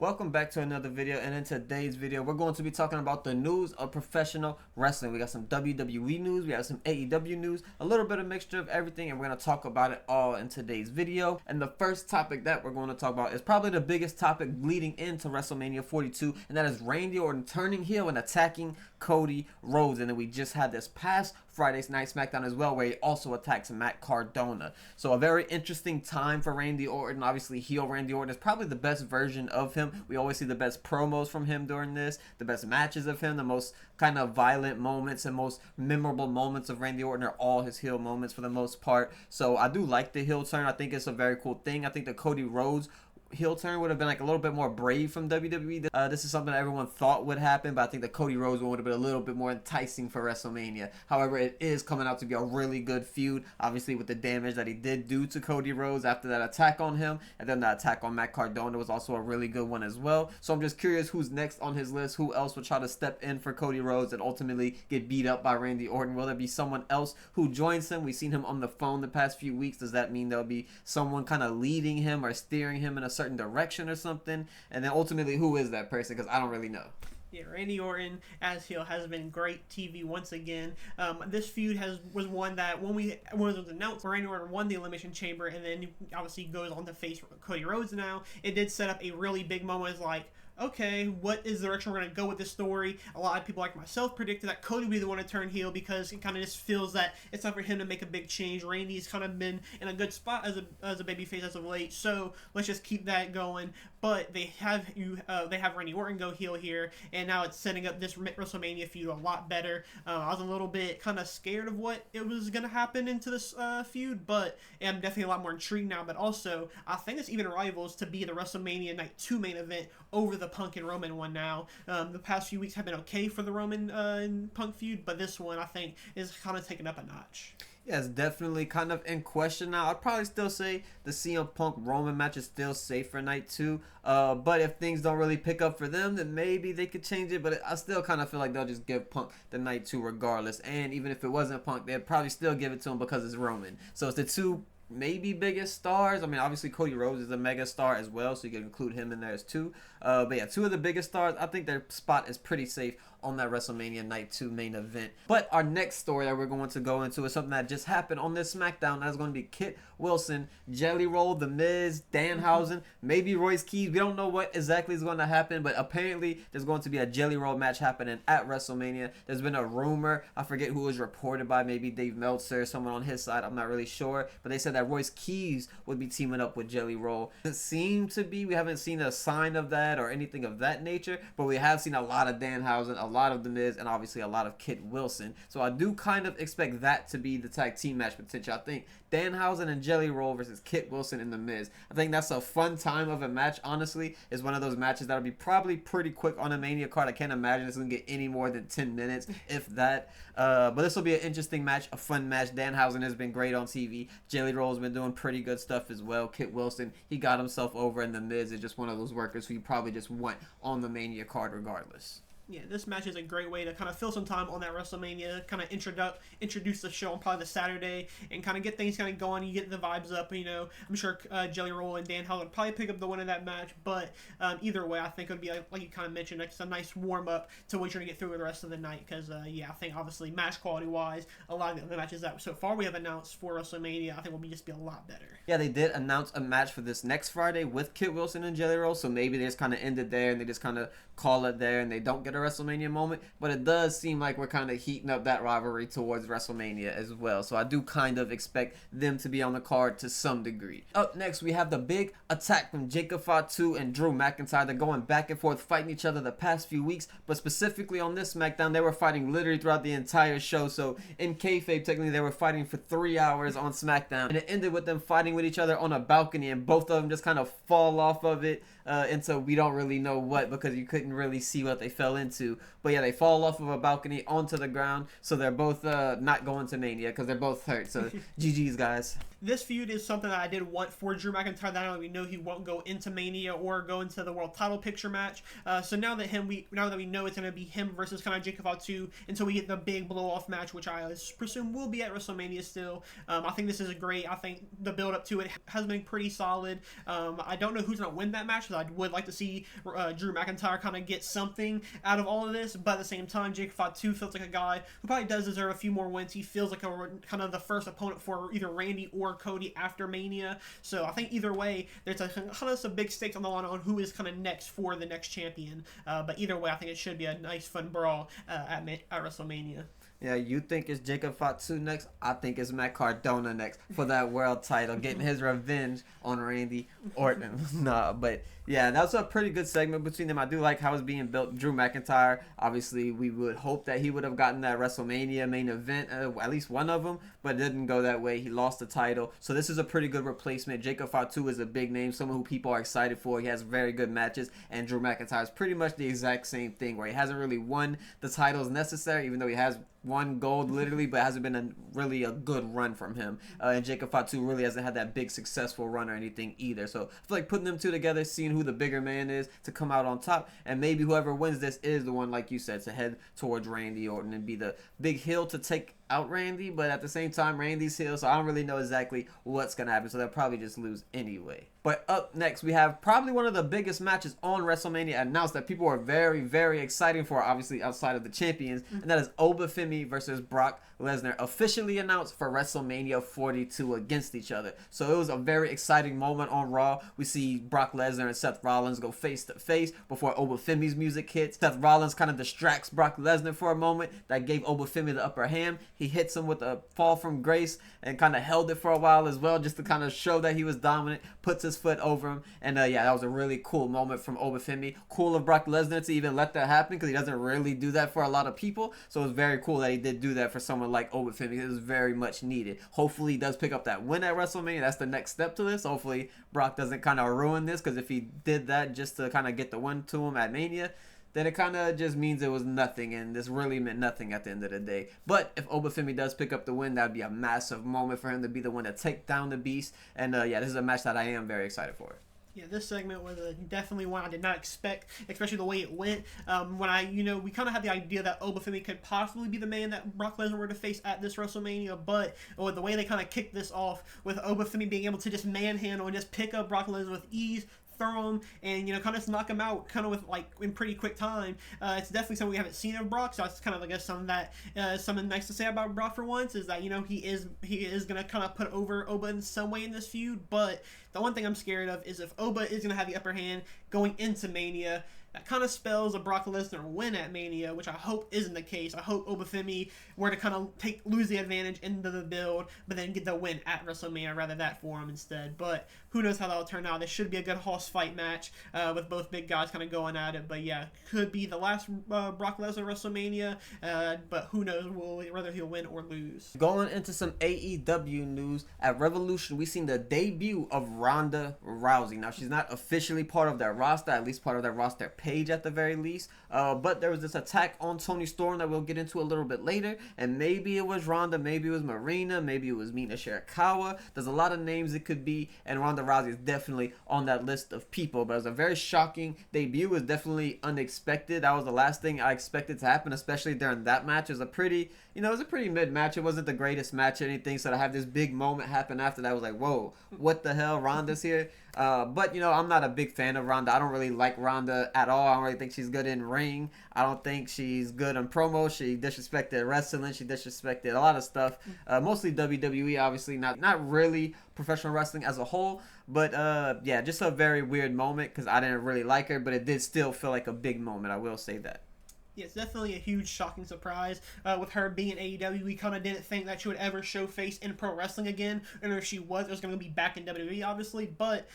Welcome back to another video, and in today's video we're going to be talking about the news of professional wrestling. We got some WWE news, we have some AEW news, a little bit of mixture of everything, and we're going to talk about it all in today's video. And the first topic that we're going to talk about is probably the biggest topic leading into WrestleMania 42, and that is Randy Orton turning heel and attacking Cody Rhodes. And then we just had this past Friday's Night SmackDown as well, where he also attacks Matt Cardona. So a very interesting time for Randy Orton. Obviously, heel Randy Orton is probably the best version of him. We always see the best promos from him during this, the best matches of him, the most kind of violent moments and most memorable moments of Randy Orton are all his heel moments for the most part. So I do like the heel turn. I think it's a very cool thing. I think the Cody Rhodes heel turn would have been like a little bit more brave from WWE. This is something that everyone thought would happen, but I think the Cody Rhodes one would have been a little bit more enticing for WrestleMania. However, it is coming out to be a really good feud, obviously with the damage that he did do to Cody Rhodes after that attack on him, and then the attack on Matt Cardona was also a really good one as well. So I'm just curious who's next on his list, who else will try to step in for Cody Rhodes and ultimately get beat up by Randy Orton. Will there be someone else who joins him? We've seen him on the phone the past few weeks. Does that mean there'll be someone kind of leading him or steering him in a certain direction or something? And then ultimately, who is that person? Because I don't really know. Yeah, Randy Orton as heel has been great TV once again. This feud was one that when it was announced, Randy Orton won the Elimination Chamber and then obviously goes on to face Cody Rhodes now. It did set up a really big moment. It's like, okay, what is the direction we're going to go with this story? A lot of people like myself predicted that Cody would be the one to turn heel because it kind of just feels that it's time for him to make a big change. Randy's kind of been in a good spot as a babyface as of late, so let's just keep that going. But they have Randy Orton go heel here, and now it's setting up this WrestleMania feud a lot better. I was a little bit kind of scared of what it was going to happen into this feud, but I'm definitely a lot more intrigued now. But also, I think this even rivals to be the WrestleMania Night 2 main event over the Punk and Roman one now. The past few weeks have been okay for the Roman and Punk feud, but this one I think is kind of taken up a notch. Yeah, it's definitely kind of in question now. I'd probably still say the CM Punk Roman match is still safe for night 2. But if things don't really pick up for them, then maybe they could change it. But I still kind of feel like they'll just give Punk the night 2 regardless. And even if it wasn't Punk, they'd probably still give it to him because it's Roman. So it's the two maybe biggest stars. I mean, obviously Cody Rhodes is a mega star as well, so you can include him in there as two. But yeah, two of the biggest stars. I think their spot is pretty safe on that WrestleMania Night 2 main event. But our next story that we're going to go into is something that just happened on this SmackDown. That's going to be Kit Wilson, Jellyroll, The Miz, Danhausen, maybe Royce Keys. We don't know what exactly is going to happen, but apparently there's going to be a Jellyroll match happening at WrestleMania. There's been a rumor. I forget who was reported by, maybe Dave Meltzer or someone on his side. I'm not really sure. But they said that Royce Keys would be teaming up with Jellyroll. It seemed to be. We haven't seen a sign of that or anything of that nature, but we have seen a lot of Danhausen, a lot of The Miz, and obviously a lot of Kit Wilson. So I do kind of expect that to be the tag team match potential. I think Danhausen and Jellyroll versus Kit Wilson and The Miz. I think that's a fun time of a match, honestly. It's one of those matches that'll be probably pretty quick on a Mania card. I can't imagine it's going to get any more than 10 minutes, if that. But this will be an interesting match, a fun match. Danhausen has been great on TV. Jellyroll has been doing pretty good stuff as well. Kit Wilson, he got himself over, and The Miz is just one of those workers who you probably just want on the Mania card regardless. Yeah, this match is a great way to kind of fill some time on that WrestleMania, kind of introduce the show on probably the Saturday, and kind of get things kind of going. You get the vibes up, you know. I'm sure Jellyroll and Danhausen would probably pick up the win of that match, but either way, I think it would be, like you kind of mentioned, like a nice warm-up to what you're going to get through the rest of the night, because, yeah, I think, obviously, match quality-wise, a lot of the matches that so far we have announced for WrestleMania, I think will just be a lot better. Yeah, they did announce a match for this next Friday with Kit Wilson and Jellyroll, so maybe they just kind of ended there, and they just kind of call it there, and they don't get a WrestleMania moment, but it does seem like we're kind of heating up that rivalry towards WrestleMania as well, so I do kind of expect them to be on the card to some degree. Up next, we have the big attack from Jacob Fatu and Drew McIntyre. They're going back and forth, fighting each other the past few weeks, but specifically on this SmackDown, they were fighting literally throughout the entire show, so in kayfabe, technically, they were fighting for 3 hours on SmackDown, and it ended with them fighting with each other on a balcony, and both of them just kind of fall off of it into we don't really know what, because you couldn't really see what they fell into. But yeah, they fall off of a balcony onto the ground, so they're both not going to Mania because they're both hurt. So GG's, guys. this feud is something that I did want for Drew McIntyre. That we know he won't go into Mania or go into the world title picture match. So now that we know it's going to be him versus kind of Jacob Fatu until we get the big blow off match, which I presume will be at WrestleMania still. I think this is great. I think the build up to it has been pretty solid. I don't know who's going to win that match, because I would like to see Drew McIntyre kind of get something out of all of this. But at the same time, Jacob Fatu feels like a guy who probably does deserve a few more wins. He feels like a kind of the first opponent for either Randy or Cody after Mania. So I think either way, there's kind of some big stakes on the line on who is kind of next for the next champion. But either way, I think it should be a nice, fun brawl at WrestleMania. Yeah, you think it's Jacob Fatu next? I think it's Matt Cardona next for that world title, getting his revenge on Randy Orton. Nah, but yeah, that was a pretty good segment between them. I do like how it's being built. Drew McIntyre, obviously, we would hope that he would have gotten that WrestleMania main event, at least one of them, but it didn't go that way. He lost the title. So this is a pretty good replacement. Jacob Fatu is a big name, someone who people are excited for. He has very good matches, and Drew McIntyre is pretty much the exact same thing, where he hasn't really won the titles necessary, even though he has won gold literally, but it hasn't been really a good run from him. And Jacob Fatu really hasn't had that big successful run or anything either. So I feel like putting them two together, seeing who the bigger man is to come out on top, and maybe whoever wins this is the one, like you said, to head towards Randy Orton and be the big heel to take out Randy. But at the same time, Randy's heel, so I don't really know exactly what's gonna happen, so they'll probably just lose anyway. But up next, we have probably one of the biggest matches on WrestleMania announced that people are very, very excited for, obviously outside of the champions, and that is Obafemi versus Brock Lesnar, officially announced for WrestleMania 42 against each other. So it was a very exciting moment on Raw. We see Brock Lesnar and Seth Rollins go face to face before Obafemi's music hits. Seth Rollins kind of distracts Brock Lesnar for a moment. That gave Obafemi the upper hand. He hits him with a fall from grace and kind of held it for a while as well, just to kind of show that he was dominant. Puts his foot over him, and yeah, that was a really cool moment from Obafemi. Cool of Brock Lesnar to even let that happen, because he doesn't really do that for a lot of people. So it was very cool that he did do that for someone like Obafemi. It was very much needed. Hopefully he does pick up that win at WrestleMania. That's the next step to this. Hopefully Brock doesn't kind of ruin this, because if he did that just to kind of get the win to him at Mania, then it kind of just means it was nothing, and this really meant nothing at the end of the day. But if Obafemi does pick up the win, that would be a massive moment for him to be the one to take down the Beast. And yeah, this is a match that I am very excited for. Yeah, this segment was definitely one I did not expect, especially the way it went. We kind of had the idea that Obafemi could possibly be the man that Brock Lesnar were to face at this WrestleMania, but with the way they kind of kicked this off, with Obafemi being able to just manhandle and just pick up Brock Lesnar with ease, throw him, and kind of knock him out kind of with in pretty quick time. It's definitely something we haven't seen of Brock, so it's kind of something nice to say about Brock for once, is that he is gonna kind of put over Oba in some way in this feud. But the one thing I'm scared of is if Oba is gonna have the upper hand going into Mania, that kind of spells a Brock Lesnar win at Mania, which I hope isn't the case. I hope Obafemi were to kind of lose the advantage into the build, but then get the win at WrestleMania. I'd rather that for him instead. But who knows how that'll turn out. This should be a good hoss fight match with both big guys kind of going at it. But yeah, could be the last Brock Lesnar WrestleMania, but who knows whether he'll win or lose. Going into some AEW news, at Revolution, we seen the debut of Ronda Rousey. Now, she's not officially part of their roster, at least part of their roster page at the very least, but there was this attack on Toni Storm that we'll get into a little bit later, and maybe it was Ronda, maybe it was Marina, maybe it was Mina Shirakawa. There's a lot of names it could be, and Ronda Rousey is definitely on that list of people. But it was a very shocking debut. It was definitely unexpected. That was the last thing I expected to happen, especially during that match. It was a pretty mid match. It wasn't the greatest match or anything, so to have this big moment happen after that, I was like, whoa, what the hell, Ronda's here? But I'm not a big fan of Ronda. I don't really like Ronda at all. I don't really think she's good in ring. I don't think she's good on promo. She disrespected wrestling. She disrespected a lot of stuff. Mostly WWE, obviously, not really professional wrestling as a whole. But yeah, just a very weird moment, because I didn't really like her, but it did still feel like a big moment. I will say that. Yeah, it's definitely a huge, shocking surprise. With her being in AEW, we kind of didn't think that she would ever show face in pro wrestling again. And if she was, it was going to be back in WWE, obviously. But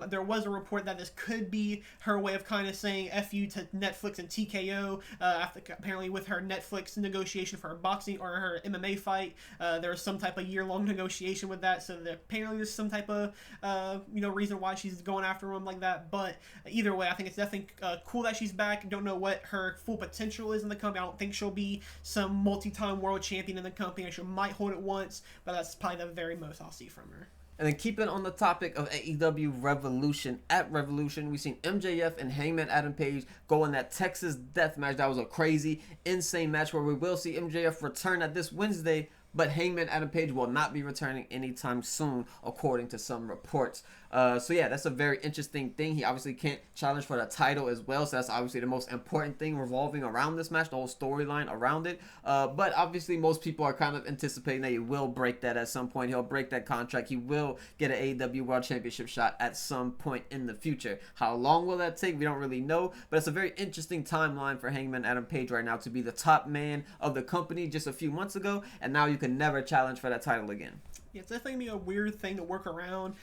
there was a report that this could be her way of kind of saying F you to Netflix and TKO. Apparently, with her Netflix negotiation for her boxing or her MMA fight, there was some type of year-long negotiation with that. So apparently there's some type of reason why she's going after him like that. But either way, I think it's definitely cool that she's back. Don't know what her full potential potential is in the company. I don't think she'll be some multi-time world champion in the company. She might hold it once, but that's probably the very most I'll see from her. And then keeping on the topic of AEW Revolution, at Revolution, we've seen MJF and Hangman Adam Page go in that Texas death match. That was a crazy, insane match where we will see MJF return at this Wednesday, but Hangman Adam Page will not be returning anytime soon, according to some reports. So yeah, that's a very interesting thing. He obviously can't challenge for the title as well, so that's obviously the most important thing revolving around this match, the whole storyline around it. But obviously most people are kind of anticipating that he will break that at some point. He'll break that contract. He will get an AEW World Championship shot at some point in the future. How long will that take? We don't really know, but it's a very interesting timeline for Hangman Adam Page right now to be the top man of the company just a few months ago, and now you can never challenge for that title again. Yeah, it's definitely going to be a weird thing to work around,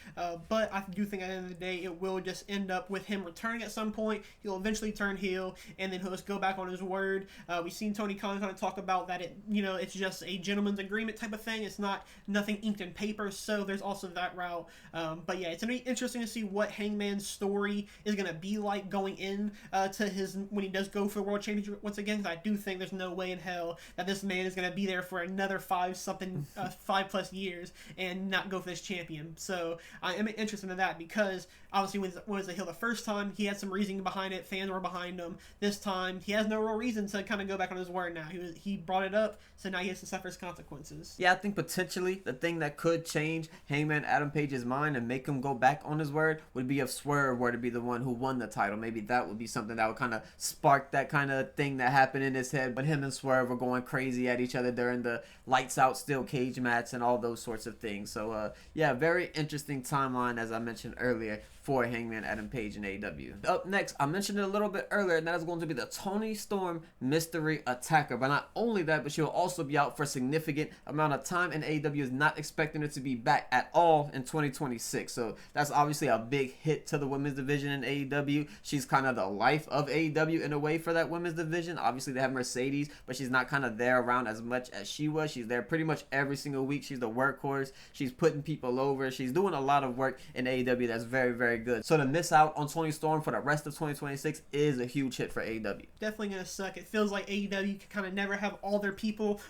but I do think at the end of the day it will just end up with him returning at some point. He'll eventually turn heel, and then he'll just go back on his word. We've seen Tony Khan kind of talk about that it's just a gentleman's agreement type of thing. It's not nothing inked in paper, so there's also that route. But yeah, it's going to be interesting to see what Hangman's story is going to be like going in to his when he does go for the World Championship once again, because I do think there's no way in hell that this man is going to be there for another 5+ years and not go for this champion. So I am interested in that because obviously when he was a heel the first time, he had some reasoning behind it. Fans were behind him. This time, he has no real reason to kind of go back on his word now. He brought it up, so now he has to suffer his consequences. Yeah, I think potentially the thing that could change Hangman Adam Page's mind and make him go back on his word would be if Swerve were to be the one who won the title. Maybe that would be something that would kind of spark that kind of thing that happened in his head when him and Swerve were going crazy at each other during the lights out steel cage match and all those sorts of things. So yeah, very interesting timeline, as I mentioned earlier, for Hangman Adam Page and AEW. Up next, I mentioned it a little bit earlier, and that is going to be the Toni Storm Mystery Attacker. But not only that, but she'll also be out for a significant amount of time, and AEW is not expecting her to be back at all in 2026. So that's obviously a big hit to the women's division in AEW. She's kind of the life of AEW in a way for that women's division. Obviously, they have Mercedes, but she's not kind of there around as much as she was. She's there pretty much every single week. She's the workhorse. She's putting people over. She's doing a lot of work in AEW that's very, very good. So to miss out on Toni Storm for the rest of 2026 is a huge hit for AEW. Definitely gonna suck. It feels like AEW can kind of never have all their people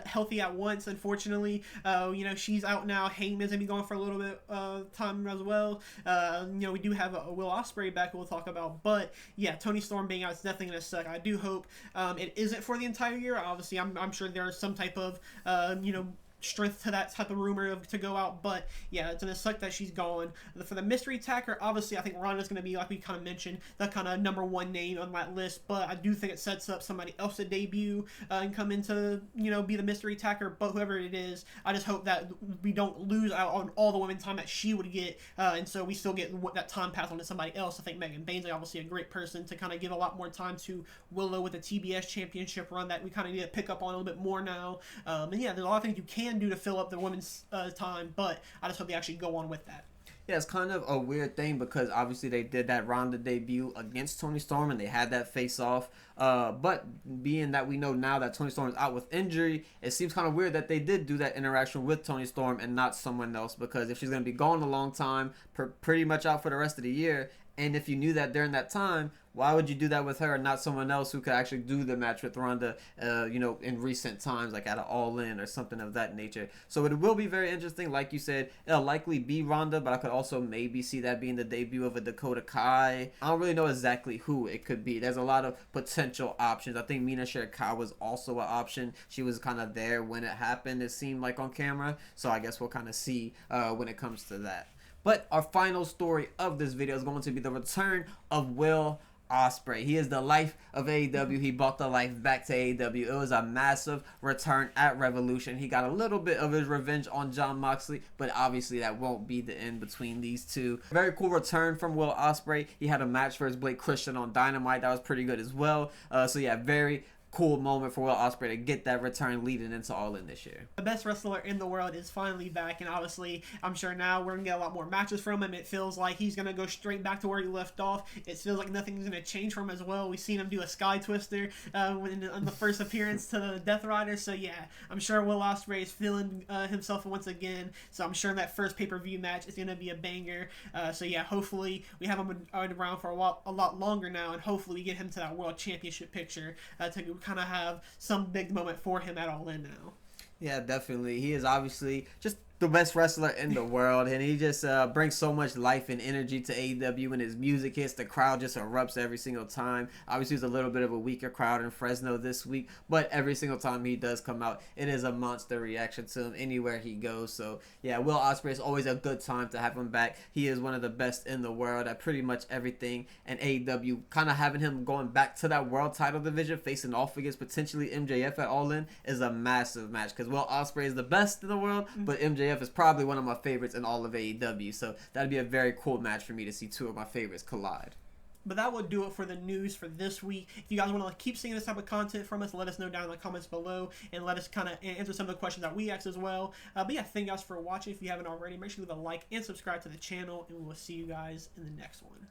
healthy at once, unfortunately. She's out now. Heyman's gonna be gone for a little bit time as well. We do have a Will Ospreay back we'll talk about, but yeah, Toni Storm being out is definitely gonna suck. I do hope it isn't for the entire year. Obviously, I'm sure there's some type of strength to that type of rumor to go out, but yeah, it's gonna suck that she's gone. For the mystery attacker, obviously I think Ronda's gonna be, like we kind of mentioned, the kind of number one name on that list, but I do think it sets up somebody else to debut and come into be the mystery attacker. But whoever it is, I just hope that we don't lose out on all the women time that she would get, and so we still get that time passed on to somebody else. I think Megan Bainsley obviously a great person to kind of give a lot more time to Willow with the TBS championship run that we kind of need to pick up on a little bit more now. And yeah, there's a lot of things you can do to fill up the women's time, but I just hope they actually go on with that. Yeah, it's kind of a weird thing because obviously they did that Ronda debut against Toni Storm and they had that face-off. But being that we know now that Toni Storm is out with injury, it seems kind of weird that they did do that interaction with Toni Storm and not someone else, because if she's going to be gone a long time, pretty much out for the rest of the year, and if you knew that during that time, why would you do that with her and not someone else who could actually do the match with Ronda, in recent times, like at an All In or something of that nature? So it will be very interesting. Like you said, it'll likely be Ronda, but I could also maybe see that being the debut of a Dakota Kai. I don't really know exactly who it could be. There's a lot of potential options. I think Mina Shirakawa was also an option. She was kind of there when it happened, it seemed like, on camera. So I guess we'll kind of see when it comes to that. But our final story of this video is going to be the return of Will Ospreay. He is the life of AEW. He brought the life back to AEW. It was a massive return at Revolution. He got a little bit of his revenge on Jon Moxley, but obviously that won't be the end between these two. Very cool return from Will Ospreay. He had a match for his Blake Christian on Dynamite. That was pretty good as well. So yeah, very cool moment for Will Ospreay to get that return leading into All In this year. The best wrestler in the world is finally back, and obviously I'm sure now we're gonna get a lot more matches from him. It feels like he's gonna go straight back to where he left off. It feels like nothing's gonna change for him as well. We've seen him do a sky twister on the first appearance to the Death Rider, so yeah, I'm sure Will Ospreay is feeling himself once again. So I'm sure that first pay-per-view match is gonna be a banger. So yeah, hopefully we have him around for a lot longer now, and hopefully we get him to that World Championship picture to kind of have some big moment for him at All In now. Yeah, definitely. He is obviously just the best wrestler in the world, and he just brings so much life and energy to AEW. When his music hits, the crowd just erupts every single time. Obviously, it's a little bit of a weaker crowd in Fresno this week, but every single time he does come out, it is a monster reaction to him anywhere he goes. So yeah, Will Ospreay is always a good time to have him back. He is one of the best in the world at pretty much everything, and AEW kind of having him going back to that world title division, facing off against potentially MJF at All In, is a massive match, because Will Ospreay is the best in the world, but MJF is probably one of my favorites in all of AEW, so that'd be a very cool match for me to see two of my favorites collide. But that will do it for the news for this week. If you guys want to keep seeing this type of content from us, let us know down in the comments below, and let us kind of answer some of the questions that we asked as well. But yeah, thank you guys for watching. If you haven't already, make sure to leave a like and subscribe to the channel, and we will see you guys in the next one.